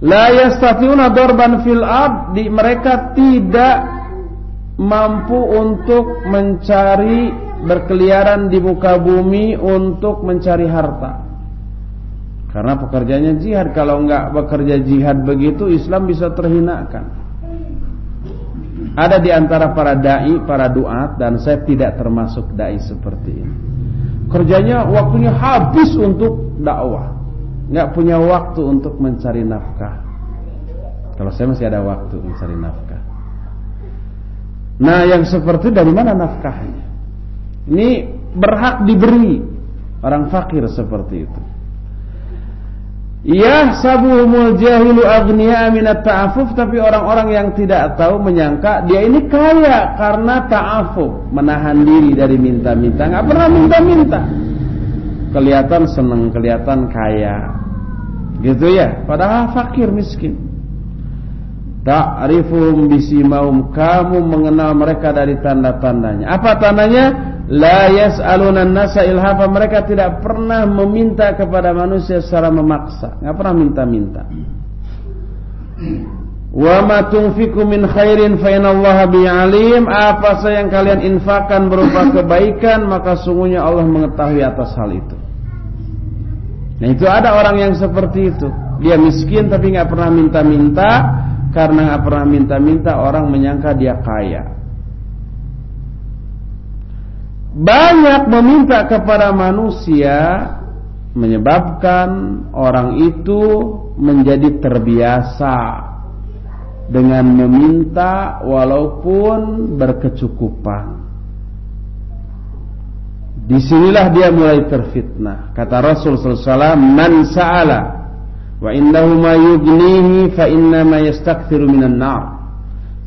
La yastati'una darban fil ard, mereka tidak mampu untuk mencari, berkeliaran di muka bumi untuk mencari harta. Karena pekerjaannya jihad. Kalau enggak bekerja jihad begitu, Islam bisa terhinakan. Ada di antara para dai, para duat, dan saya tidak termasuk dai seperti ini. Kerjanya waktunya habis untuk dakwah, enggak punya waktu untuk mencari nafkah. Kalau saya masih ada waktu mencari nafkah. Nah, yang seperti dari mana nafkahnya? Ini berhak diberi orang fakir seperti itu. Yahsabuhumul jahilu aghniya minat ta'affuf, tapi orang-orang yang tidak tahu menyangka dia ini kaya karena ta'affuf, menahan diri dari minta-minta, enggak pernah minta-minta. Kelihatan senang, kelihatan kaya. Gitu ya, padahal fakir miskin. Ta'rifuhum bisimahum, kamu mengenal mereka dari tanda-tandanya. Apa tandanya? La yas'aluna an-nasa ilhafa, mereka tidak pernah meminta kepada manusia secara memaksa, enggak pernah minta-minta. Wa ma tunfiqu min khairin fa innallaha bihi alim, apa saja yang kalian infakkan berupa kebaikan, maka sungguhnya Allah mengetahui atas hal itu. Nah, itu ada orang yang seperti itu. Dia miskin tapi enggak pernah minta-minta. Karena enggak pernah minta-minta, orang menyangka dia kaya. Banyak meminta kepada manusia menyebabkan orang itu menjadi terbiasa dengan meminta walaupun berkecukupan. Disinilah dia mulai terfitnah. Kata Rasul sallallahu alaihi wasallam, "Man sa'ala wa innahu ma yughnihi fa inna ma yastakthiru minan nar."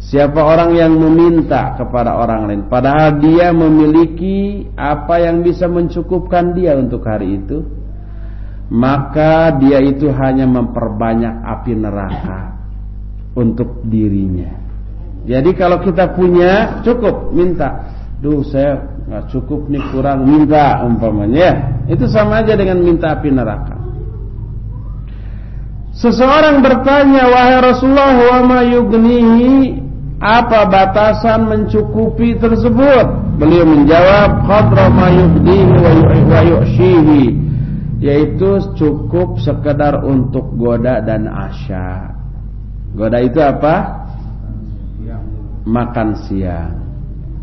Siapa orang yang meminta kepada orang lain padahal dia memiliki apa yang bisa mencukupkan dia untuk hari itu, maka dia itu hanya memperbanyak api neraka untuk dirinya. Jadi kalau kita punya cukup, minta. Duh, saya gak cukup nih, kurang, minta umpamanya. Itu sama aja dengan minta api neraka. Seseorang bertanya, wahai Rasulullah, wa ma yughnihi, apa batasan mencukupi tersebut? Beliau menjawab, qadra ma yughnihi wa yu'shihi, yaitu cukup sekedar untuk goda dan asya. Goda itu apa? Makan siang,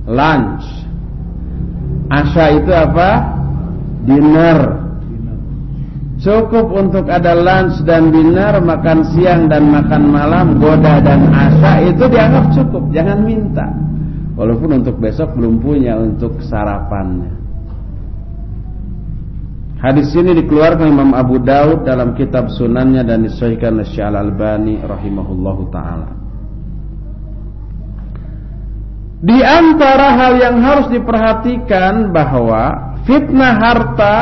lunch. Asya itu apa? Dinner. Cukup untuk ada lunch dan dinner, makan siang dan makan malam, goda dan asya, itu dianggap cukup, jangan minta. Walaupun untuk besok belum punya untuk sarapannya. Hadis ini dikeluarkan Imam Abu Daud dalam kitab Sunannya dan disahihkan oleh Syekh Al-Albani rahimahullahu taala. Di antara hal yang harus diperhatikan bahwa fitnah harta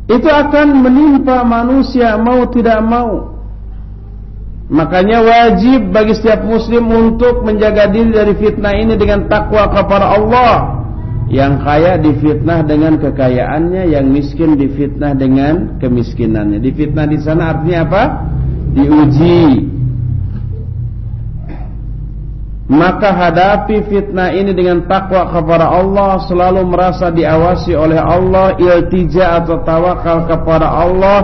itu akan menimpa manusia mau tidak mau. Makanya wajib bagi setiap muslim untuk menjaga diri dari fitnah ini dengan takwa kepada Allah. Yang kaya difitnah dengan kekayaannya, yang miskin difitnah dengan kemiskinannya. Difitnah di sana artinya apa? Diuji. Maka hadapi fitnah ini dengan takwa kepada Allah, selalu merasa diawasi oleh Allah, iltija atau tawakal kepada Allah,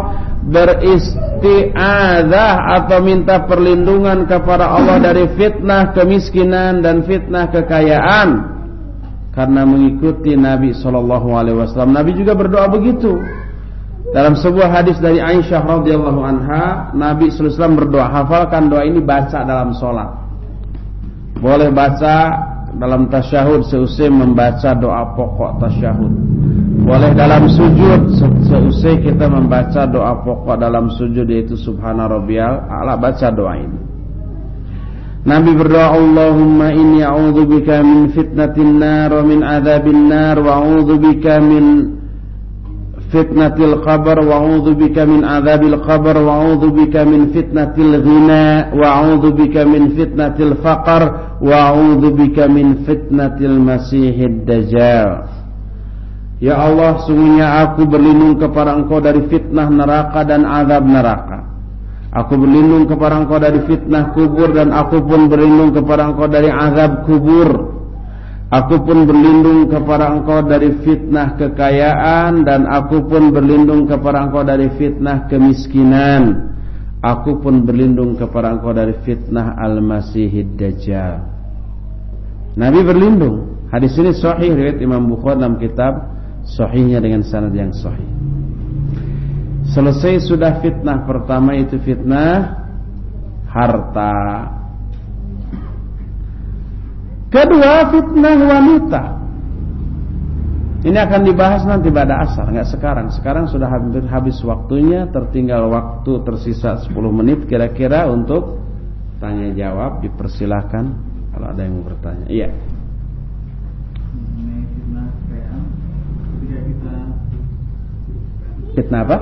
beristi'adzah atau minta perlindungan kepada Allah dari fitnah kemiskinan dan fitnah kekayaan. Karena mengikuti Nabi SAW. Nabi juga berdoa begitu. Dalam sebuah hadis dari Aisyah radhiyallahu anha, Nabi SAW berdoa, hafalkan doa ini, baca dalam sholat. Boleh baca dalam tasyahud seusai membaca doa pokok tasyahud. Boleh dalam sujud seusai kita membaca doa pokok dalam sujud, yaitu subhana rabbiyal a'la, baca doa ini. Nabi berdoa, Allahumma inni a'udzubika min fitnatin nar wa min adzabin nar wa a'udzubika min fitnatil qabr wa a'udzubika min adzabil qabr wa a'udzubika min fitnatil ghina wa a'udzubika min fitnatil faqr wa a'udzubika min fitnatil masihid dajjal. Ya Allah, sungguhnya aku berlindung kepada Engkau dari fitnah neraka dan azab neraka. Aku berlindung kepada Engkau dari fitnah kubur, dan aku pun berlindung kepada Engkau dari azab kubur. Aku pun berlindung kepada Engkau dari fitnah kekayaan, dan aku pun berlindung kepada Engkau dari fitnah kemiskinan. Aku pun berlindung kepada Engkau dari fitnah al-masihid dajjal. Nabi berlindung. Hadis ini sahih riwayat Imam Bukhari dalam kitab sahihnya dengan sanad yang sahih. Selesai sudah fitnah pertama, itu fitnah harta. Kedua, fitnah wanita. Ini akan dibahas nanti pada asar, nggak sekarang. Sekarang sudah hampir habis waktunya, tertinggal waktu tersisa 10 menit kira-kira untuk tanya jawab. Dipersilahkan kalau ada yang mau bertanya. Iya. Fitnah apa?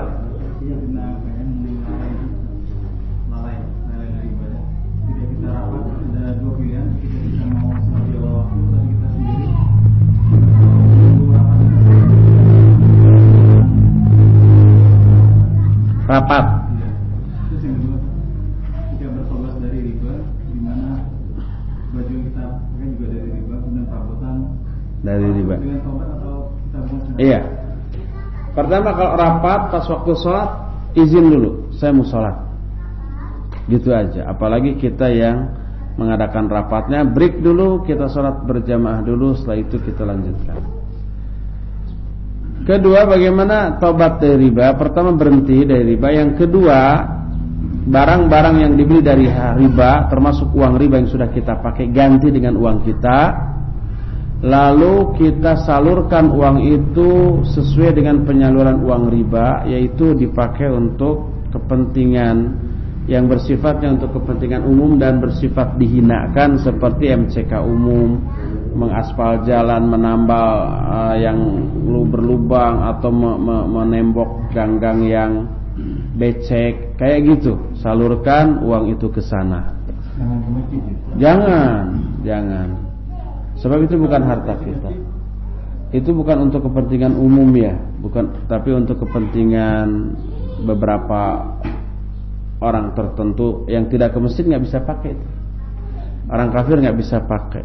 Rapat. Terus yang kedua, jika bertobat dari riba, di mana baju yang kita pakai juga dari riba, kemudian perabotan Dari riba. dengan tobat atau kita buat? Iya. Pertama kalau rapat pas waktu sholat, izin dulu, saya mau sholat. Gitu aja. Apalagi kita yang mengadakan rapatnya, break dulu, kita sholat berjamaah dulu, setelah itu kita lanjutkan. Kedua, bagaimana tobat dari riba? Pertama, berhenti dari riba. Yang kedua, barang-barang yang dibeli dari riba, termasuk uang riba yang sudah kita pakai, ganti dengan uang kita. Lalu kita salurkan uang itu sesuai dengan penyaluran uang riba, yaitu dipakai untuk kepentingan yang bersifatnya untuk kepentingan umum dan bersifat dihinakan, seperti MCK umum, mengaspal jalan, menambal yang berlubang, atau menembok gang-gang yang becek, kayak gitu. Salurkan uang itu ke sana. Jangan. Sebab itu bukan harta kita. Itu bukan untuk kepentingan umum ya, bukan, tapi untuk kepentingan beberapa orang tertentu yang tidak ke masjid nggak bisa pakai itu. Orang kafir nggak bisa pakai.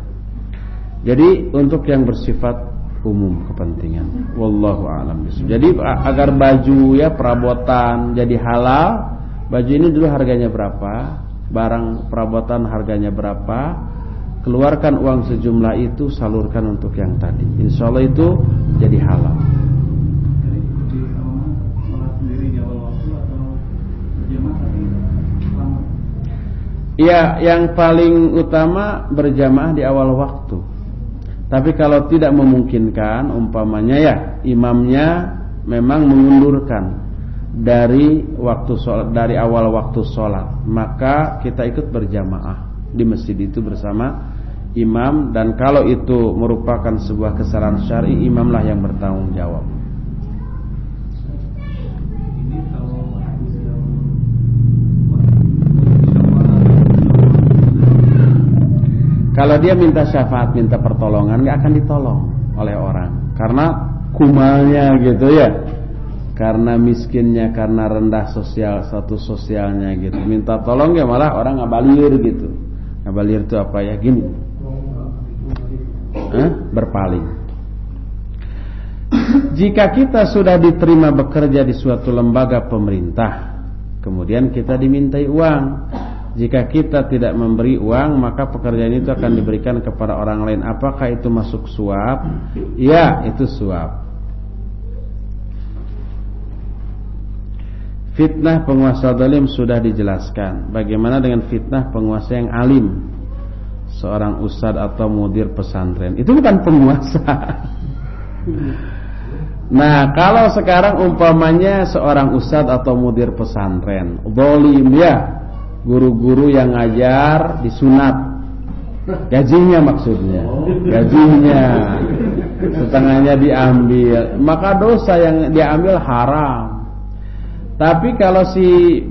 Jadi untuk yang bersifat umum kepentingan. Wallahu a'lam bishawab. Jadi agar baju ya perabotan jadi halal, baju ini dulu harganya berapa, barang perabotan harganya berapa, keluarkan uang sejumlah itu, salurkan untuk yang tadi. Insya Allah itu jadi halal. Jadi sholat sendiri di awal waktu atau berjamaah tapi lama? Iya, yang paling utama berjamaah di awal waktu. Tapi kalau tidak memungkinkan, umpamanya ya imamnya memang mengundurkan dari waktu sholat, dari awal waktu sholat, maka kita ikut berjamaah di masjid itu bersama imam. Dan kalau itu merupakan sebuah kesalahan syar'i, imamlah yang bertanggung jawab. Ini kalau Kalau dia minta syafaat, minta pertolongan, nggak akan ditolong oleh orang karena kumalnya gitu ya, karena miskinnya, karena rendah sosial, status sosialnya gitu. Minta tolong ya malah orang ngabalir gitu. Ngabalir itu apa ya? Gini, berpaling. Jika kita sudah diterima bekerja di suatu lembaga pemerintah, kemudian kita dimintai uang, jika kita tidak memberi uang, maka pekerjaan itu akan diberikan kepada orang lain. Apakah itu masuk suap? Ya, itu suap. Fitnah penguasa zalim sudah dijelaskan. Bagaimana dengan fitnah penguasa yang alim? Seorang ustadz atau mudir pesantren, itu bukan penguasa. Nah, kalau sekarang umpamanya seorang ustadz atau mudir pesantren zalim ya, guru-guru yang ngajar disunat, gajinya maksudnya, gajinya setengahnya diambil, maka dosa yang diambil haram. Tapi kalau si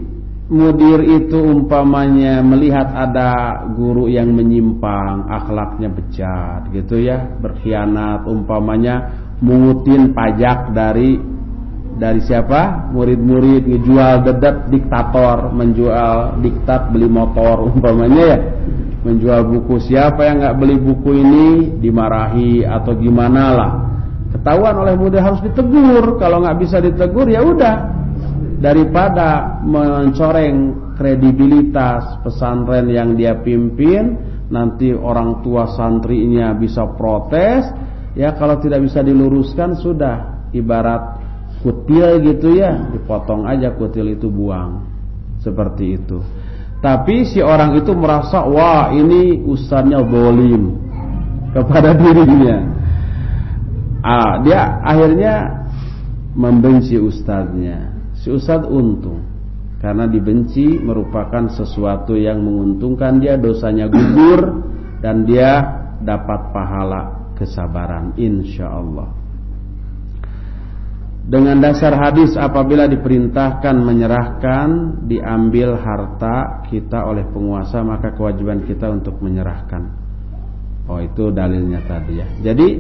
mudir itu umpamanya melihat ada guru yang menyimpang, akhlaknya bejat gitu ya, berkhianat, umpamanya mungutin pajak dari siapa? Murid-murid, ngejual dedet diktator, menjual diktat, beli motor umpamanya ya, menjual buku. Siapa yang nggak beli buku ini dimarahi atau gimana lah, ketahuan oleh murid, harus ditegur. Kalau nggak bisa ditegur ya udah, daripada mencoreng kredibilitas pesantren yang dia pimpin, nanti orang tua santrinya bisa protes ya. Kalau tidak bisa diluruskan, sudah ibarat kutil gitu ya, dipotong aja kutil itu, buang, seperti itu. Tapi si orang itu merasa, wah ini ustadznya zalim kepada dirinya. Dia akhirnya membenci ustadznya. Si ustadz untung, karena dibenci merupakan sesuatu yang menguntungkan dia, dosanya gugur dan dia dapat pahala kesabaran insyaallah. Dengan dasar hadis, apabila diperintahkan menyerahkan, diambil harta kita oleh penguasa, maka kewajiban kita untuk menyerahkan. Itu dalilnya tadi ya. Jadi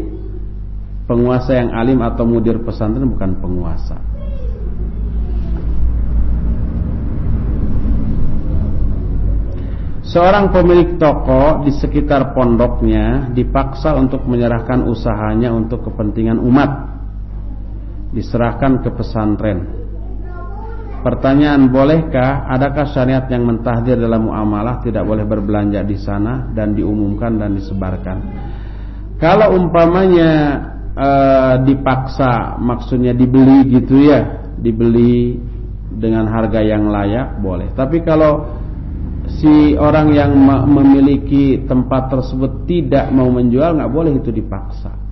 penguasa yang alim atau mudir pesantren bukan penguasa. Seorang pemilik toko di sekitar pondoknya dipaksa untuk menyerahkan usahanya untuk kepentingan umat, diserahkan ke pesantren. Pertanyaan, bolehkah, adakah syariat yang mentahdir dalam muamalah tidak boleh berbelanja di sana dan diumumkan dan disebarkan? Kalau umpamanya dipaksa, maksudnya dibeli gitu ya, dibeli dengan harga yang layak, boleh. Tapi kalau si orang yang memiliki tempat tersebut tidak mau menjual, nggak boleh itu dipaksa.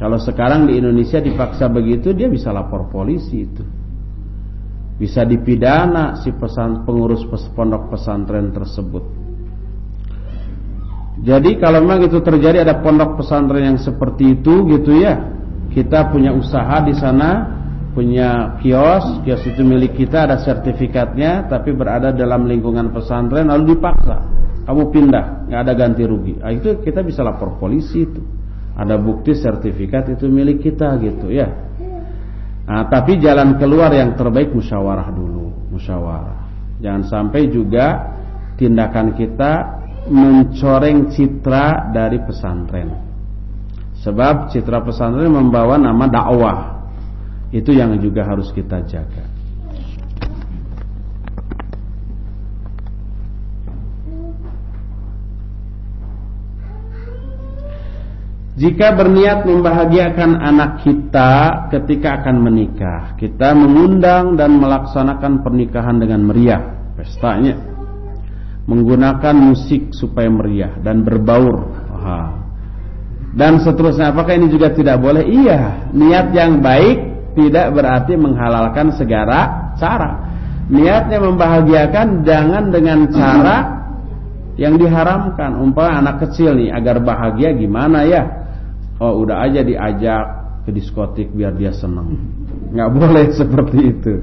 Kalau sekarang di Indonesia dipaksa begitu, dia bisa lapor polisi, itu bisa dipidana si pengurus pondok pesantren tersebut. Jadi kalau memang itu terjadi, ada pondok pesantren yang seperti itu gitu ya, kita punya usaha di sana, punya kios itu milik kita, ada sertifikatnya, tapi berada dalam lingkungan pesantren, lalu dipaksa kamu pindah, nggak ada ganti rugi. Itu kita bisa lapor polisi, itu ada bukti sertifikat itu milik kita gitu ya. Tapi jalan keluar yang terbaik musyawarah dulu, musyawarah. Jangan sampai juga tindakan kita mencoreng citra dari pesantren, sebab citra pesantren membawa nama dakwah. Itu yang juga harus kita jaga. Jika berniat membahagiakan anak kita ketika akan menikah, kita mengundang dan melaksanakan pernikahan dengan meriah, pestanya, menggunakan musik supaya meriah dan berbaur, dan seterusnya. Apakah ini juga tidak boleh? Iya, niat yang baik tidak berarti menghalalkan segala cara. Niatnya membahagiakan, jangan dengan cara yang diharamkan. Umpama anak kecil nih, agar bahagia gimana ya? Udah aja diajak ke diskotik biar dia senang. Nggak boleh seperti itu.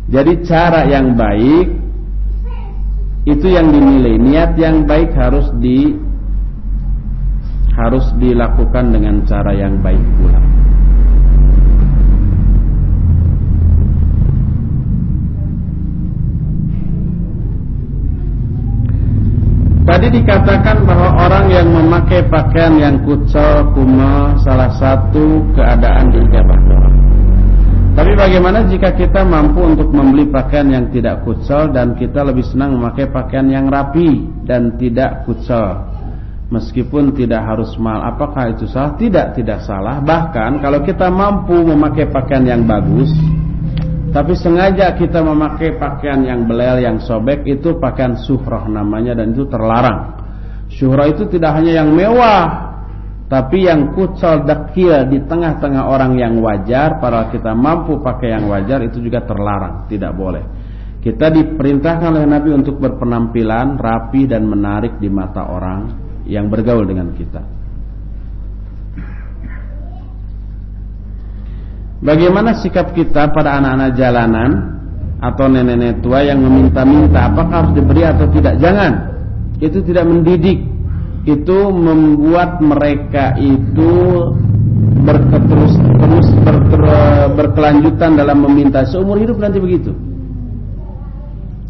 Jadi cara yang baik itu yang dinilai. Niat yang baik harus dilakukan dengan cara yang baik pula. Tadi dikatakan bahwa orang yang memakai pakaian yang kucel, kumal, salah satu keadaan diijabah doa. Tapi bagaimana jika kita mampu untuk membeli pakaian yang tidak kucel dan kita lebih senang memakai pakaian yang rapi dan tidak kucel, meskipun tidak harus mahal? Apakah itu salah? Tidak salah. Bahkan kalau kita mampu memakai pakaian yang bagus, tapi sengaja kita memakai pakaian yang belel, yang sobek, itu pakaian syuhrah namanya, dan itu terlarang. Syuhrah itu tidak hanya yang mewah, tapi yang kucel, dekil di tengah-tengah orang yang wajar. Padahal kita mampu pakai yang wajar, itu juga terlarang, tidak boleh. Kita diperintahkan oleh Nabi untuk berpenampilan rapi dan menarik di mata orang yang bergaul dengan kita. Bagaimana sikap kita pada anak-anak jalanan atau nenek-nenek tua yang meminta-minta? Apakah harus diberi atau tidak? Jangan. Itu tidak mendidik. Itu membuat mereka itu berkelanjutan dalam meminta. Seumur hidup nanti begitu.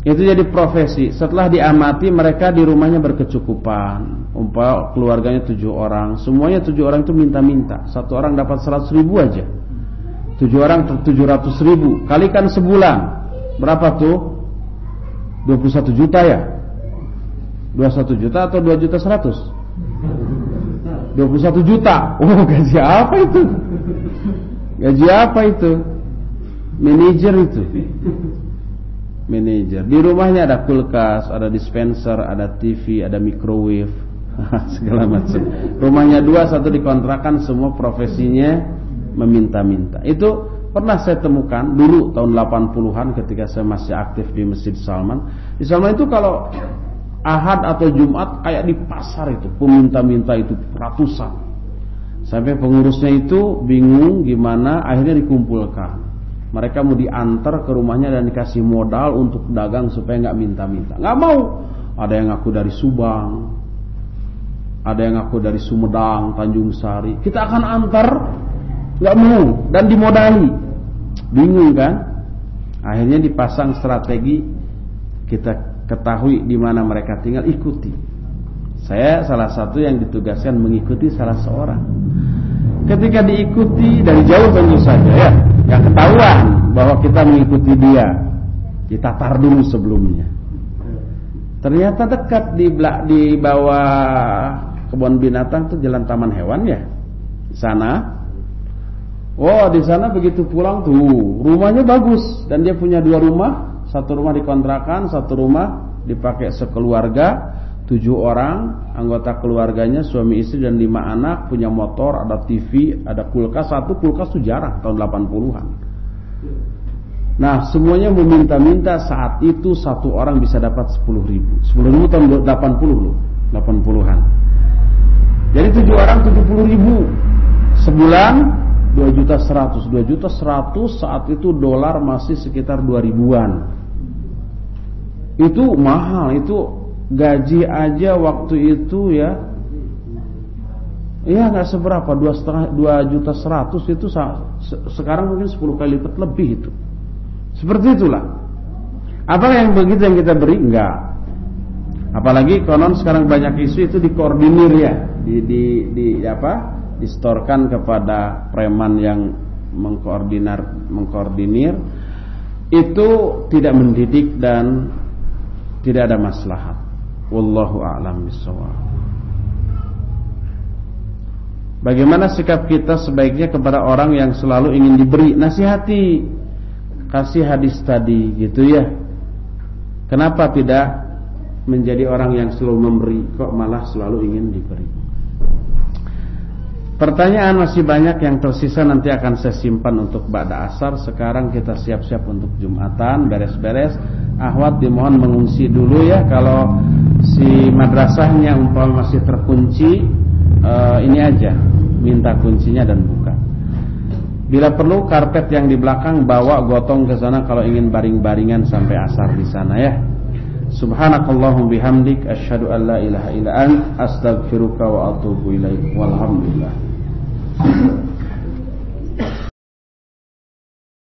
Itu jadi profesi. Setelah diamati, mereka di rumahnya berkecukupan. Umpama keluarganya 7 orang, semuanya 7 orang itu minta-minta. Satu orang dapat 100.000 aja. 7 orang 700.000, kalikan sebulan berapa tuh? 21 juta ya? 21 juta atau 2.100.000? 21 juta. Gaji apa itu? Gaji apa itu? Manajer itu. Manajer. Di rumahnya ada kulkas, ada dispenser, ada TV, ada microwave. segala macam. Rumahnya 2, 1 dikontrakan, semua profesinya meminta-minta. Itu pernah saya temukan dulu tahun 80-an ketika saya masih aktif di Masjid Salman. Di Salman itu kalau Ahad atau Jumat kayak di pasar itu, peminta-minta itu ratusan. Sampai pengurusnya itu bingung gimana, akhirnya dikumpulkan. Mereka mau diantar ke rumahnya dan dikasih modal untuk dagang supaya nggak minta-minta. Nggak mau. Ada yang ngaku dari Subang, ada yang ngaku dari Sumedang, Tanjung Sari. Kita akan antar, nggak mau, dan dimodali. Bingung kan? Akhirnya dipasang strategi, kita ketahui di mana mereka tinggal, ikuti. Saya salah satu yang ditugaskan mengikuti salah seorang. Ketika diikuti dari jauh tentu saja ya, yang ketahuan bahwa kita mengikuti dia, ditatar dulu sebelumnya. Ternyata dekat di bawah kebun binatang tuh jalan taman hewan ya, di sana. Oh, di sana begitu pulang tuh rumahnya bagus dan dia punya 2 rumah, 1 rumah dikontrakan, 1 rumah dipakai sekeluarga, 7 orang anggota keluarganya, suami istri dan 5 anak, punya motor, ada TV, ada kulkas. 1 kulkas tuh jarang tahun 80-an. Nah, semuanya meminta-minta. Saat itu 1 orang bisa dapat 10.000. 10.000 tahun 80 loh, 80-an. Jadi 7 orang 70.000. Sebulan 2.100.000. 2.100.000 saat itu dolar masih sekitar 2.000-an. Itu mahal, itu gaji aja waktu itu ya. Iya nggak seberapa, 2.100.000 itu sekarang mungkin 10 kali lipat lebih itu. Seperti itulah. Apa yang begitu yang kita beri? Enggak. Apalagi konon sekarang banyak isu itu dikoordinir ya, distorkan kepada preman yang mengkoordinir. Itu tidak mendidik dan tidak ada maslahat. Wallahu a'lam bishawab. Bagaimana sikap kita sebaiknya kepada orang yang selalu ingin diberi? Nasihati. Kasih hadis tadi gitu ya. Kenapa tidak menjadi orang yang selalu memberi, kok malah selalu ingin diberi? Pertanyaan masih banyak yang tersisa, nanti akan saya simpan untuk ba'da asar. Sekarang kita siap-siap untuk Jumatan, beres-beres. Ahwat dimohon mengungsi dulu ya. Kalau si madrasahnya umpama masih terkunci, ini aja, minta kuncinya dan buka. Bila perlu karpet yang di belakang bawa gotong ke sana kalau ingin baring-baringan sampai asar di sana ya. Subhanakallahumma bihamdik asyhadu an la ilaha illa anta astaghfiruka wa atubu ilaik. Walhamdulillah.